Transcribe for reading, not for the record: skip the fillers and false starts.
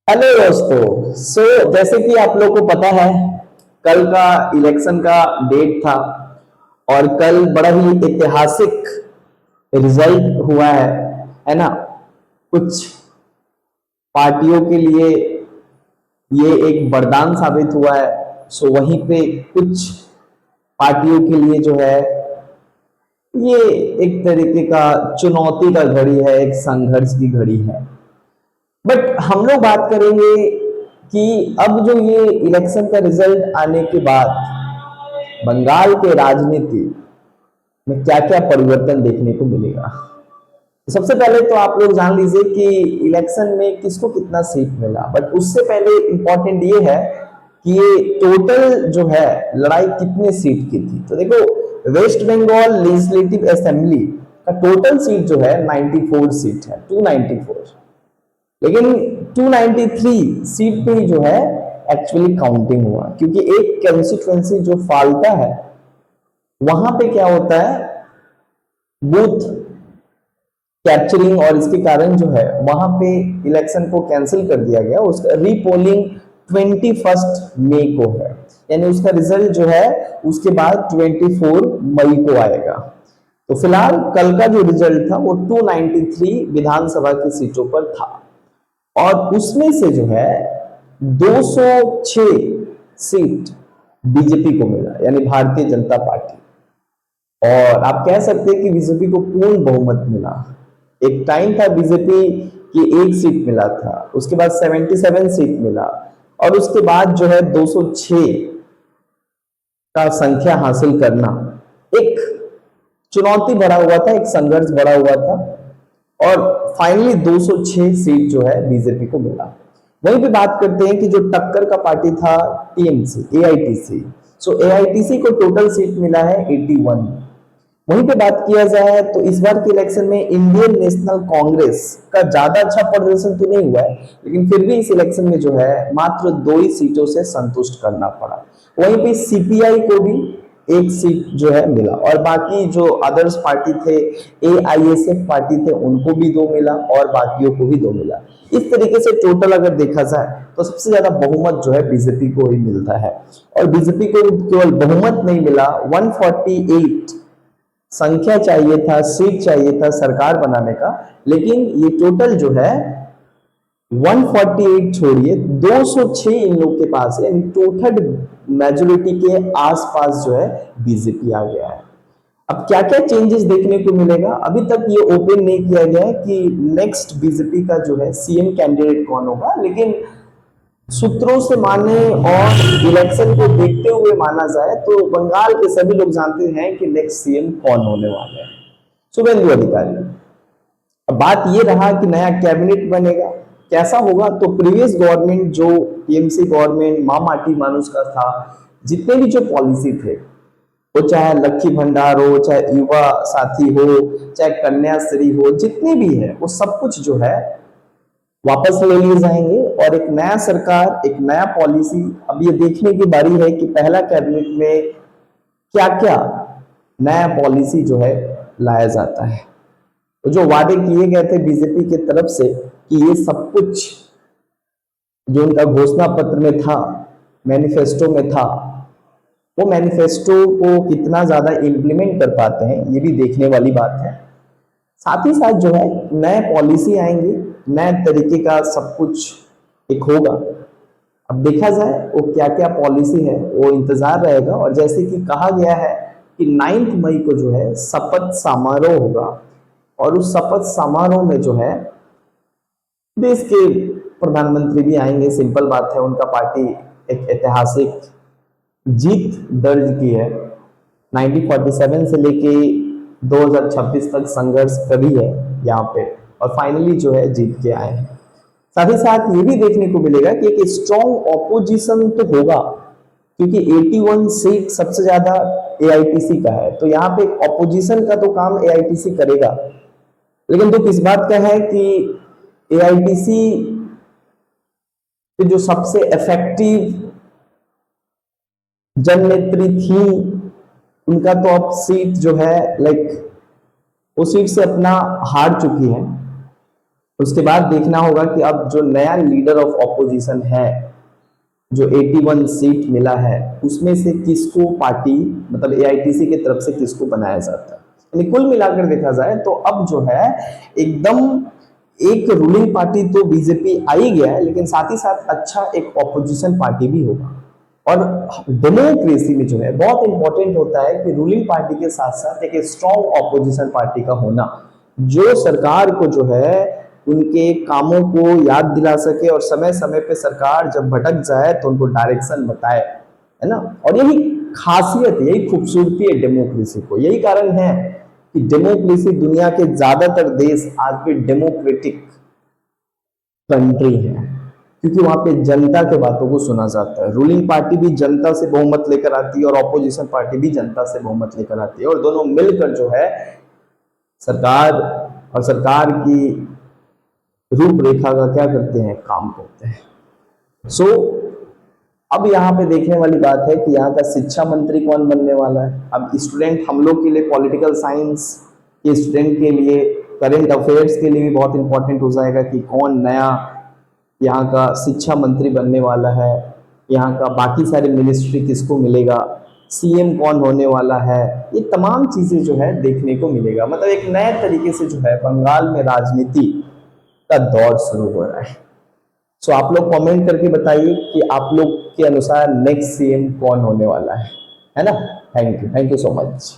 Hello दोस्तों। जैसे कि आप लोग को पता है, कल का इलेक्शन का डेट था और कल बड़ा ही ऐतिहासिक रिजल्ट हुआ है ना। कुछ पार्टियों के लिए ये एक वरदान साबित हुआ है। वहीं पे कुछ पार्टियों के लिए जो है ये एक तरीके का चुनौती का घड़ी है, एक संघर्ष की घड़ी है। बट हम लोग बात करेंगे कि अब जो ये इलेक्शन का रिजल्ट आने के बाद बंगाल के राजनीति में क्या क्या परिवर्तन देखने को मिलेगा। तो सबसे पहले तो आप लोग जान लीजिए कि इलेक्शन में किसको कितना सीट मिला। बट उससे पहले इंपॉर्टेंट ये है कि ये टोटल जो है लड़ाई कितने सीट की थी। तो देखो, वेस्ट बंगाल लेजिस्लेटिव असेंबली का टोटल सीट जो है 94 सीट है, 294। लेकिन 293 सीट पे ही जो है एक्चुअली काउंटिंग हुआ, क्योंकि एक कंस्टिट्यूएंसी जो फालता है वहां पे क्या होता है, बूथ कैप्चरिंग, और इसके कारण जो है वहां पे इलेक्शन को कैंसिल कर दिया गया। उसका रीपोलिंग 21 मई को है, यानी उसका रिजल्ट जो है उसके बाद 24 मई को आएगा। तो फिलहाल कल का जो रिजल्ट था वो 293 विधानसभा की सीटों पर था और उसमें से जो है 206 सीट बीजेपी को मिला, यानी भारतीय जनता पार्टी। और आप कह सकते हैं कि बीजेपी को पूर्ण बहुमत मिला। एक टाइम था बीजेपी की एक सीट मिला था, उसके बाद 77 सीट मिला और उसके बाद जो है 206 का संख्या हासिल करना एक चुनौती भरा हुआ था, एक संघर्ष भरा हुआ था और फाइनली 206 सीट जो है बीजेपी को मिला। वहीं पे बात करते हैं कि जो टक्कर का पार्टी था टीएमसी एआईटीसी। एआईटीसी को टोटल सीट मिला है 81। वहीं पे बात किया जाए तो इस बार के इलेक्शन में इंडियन नेशनल कांग्रेस का ज्यादा अच्छा प्रदर्शन तो नहीं हुआ है, लेकिन फिर भी इस इलेक्शन में जो है मात्र 2 ही सीटों से संतुष्ट करना पड़ा। वहीं पे सीपीआई को भी एक सीट जो है मिला और बाकी जो अदर्स पार्टी थे, एआईएसएफ पार्टी थे, उनको भी 2 मिला और बाकियों को भी 2 मिला। इस तरीके से टोटल अगर देखा जाए तो सबसे ज्यादा बहुमत जो है बीजेपी को ही मिलता है। और बीजेपी को केवल बहुमत नहीं मिला, 148 संख्या चाहिए था, सीट चाहिए था सरकार बनाने का, लेकिन ये टोटल जो है 148 छोड़िए 206 इन लोग के पास है, यानी टोटल मेजोरिटी के आसपास जो है बीजेपी आ गया है। अब क्या क्या चेंजेस देखने को मिलेगा, अभी तक ये ओपन नहीं किया गया है कि नेक्स्ट बीजेपी का जो है सीएम कैंडिडेट कौन होगा, लेकिन सूत्रों से माने और इलेक्शन को देखते हुए माना जाए तो बंगाल के सभी लोग जानते हैं कि नेक्स्ट सीएम कौन होने वाले हैं, शुभेंदु अधिकारी। अब बात ये रहा कि नया कैबिनेट बनेगा कैसा होगा। तो प्रीवियस गवर्नमेंट जो टीएमसी गवर्नमेंट माँ माटी मानुष का था, जितने भी जो पॉलिसी थे, वो चाहे लक्ष्मी भंडार हो, चाहे युवा साथी हो, चाहे कन्याश्री हो, जितनी भी है वो सब कुछ जो है वापस ले लिए जाएंगे और एक नया सरकार, एक नया पॉलिसी। अब ये देखने की बारी है कि पहला कैबिनेट में क्या क्या नया पॉलिसी जो है लाया जाता है। तो जो वादे किए गए थे बीजेपी की तरफ से कि ये सब कुछ जो उनका घोषणा पत्र में था, मैनिफेस्टो में था, वो मैनिफेस्टो को कितना ज्यादा इम्प्लीमेंट कर पाते हैं ये भी देखने वाली बात है। साथ ही साथ जो है नए पॉलिसी आएंगे, नए तरीके का सब कुछ एक होगा। अब देखा जाए वो क्या क्या पॉलिसी है, वो इंतजार रहेगा। और जैसे कि कहा गया है कि 9 मई को जो है शपथ समारोह होगा और उस शपथ समारोह में जो है देश के प्रधानमंत्री भी आएंगे। सिंपल बात है, उनका पार्टी एक ऐतिहासिक जीत दर्ज की है, 1947 से लेके 2026 तक संघर्ष करी है यहाँ पे और फाइनली जो है जीत के आए हैं। साथ ही साथ ये भी देखने को मिलेगा कि एक स्ट्रॉन्ग ऑपोजिशन तो होगा, क्योंकि 81 सीट सबसे ज्यादा एआईटीसी का है, तो यहाँ पे एक ऑपोजिशन का तो काम एआईटीसी करेगा। लेकिन दुख इस बात का है कि एआईटीसी जो सबसे इफेक्टिव जननेत्री थी, उनका तो अब सीट जो है लाइक वो सीट से अपना हार चुकी है। उसके बाद देखना होगा कि अब जो नया लीडर ऑफ ऑपोजिशन है, जो 81 सीट मिला है, उसमें से किसको पार्टी मतलब एआईटीसी की तरफ से किसको बनाया जाता है। यानी कुल मिलाकर देखा जाए तो अब जो है एकदम एक रूलिंग पार्टी तो बीजेपी आ ही गया है, लेकिन साथ ही साथ अच्छा एक ऑपोजिशन पार्टी भी होगा। और डेमोक्रेसी में जो है बहुत इंपॉर्टेंट होता है कि रूलिंग पार्टी के साथ साथ एक स्ट्रॉन्ग ऑपोजिशन पार्टी का होना, जो सरकार को जो है उनके कामों को याद दिला सके और समय समय पे सरकार जब भटक जाए तो उनको डायरेक्शन बताए, है ना। और यही खासियत, यही खूबसूरती है डेमोक्रेसी को। यही कारण है कि डेमोक्रेसी दुनिया के ज्यादातर देश आज भी डेमोक्रेटिक कंट्री है, क्योंकि वहां पे जनता के बातों को सुना जाता है। रूलिंग पार्टी भी जनता से बहुमत लेकर आती है और ऑपोजिशन पार्टी भी जनता से बहुमत लेकर आती है, और दोनों मिलकर जो है सरकार और सरकार की रूपरेखा का क्या करते हैं, काम करते हैं। सो अब यहाँ पे देखने वाली बात है कि यहाँ का शिक्षा मंत्री कौन बनने वाला है। अब स्टूडेंट, हम लोग के लिए पॉलिटिकल साइंस के स्टूडेंट के लिए करंट अफेयर्स के लिए भी बहुत इंपॉर्टेंट हो जाएगा कि कौन नया यहाँ का शिक्षा मंत्री बनने वाला है, यहाँ का बाकी सारे मिनिस्ट्री किसको मिलेगा, सीएम कौन होने वाला है, ये तमाम चीजें जो है देखने को मिलेगा। मतलब एक नए तरीके से जो है बंगाल में राजनीति का दौर शुरू हो रहा है। सो आप लोग कमेंट करके बताइए कि आप लोग के अनुसार नेक्स्ट सीएम कौन होने वाला है ना। Thank you so much.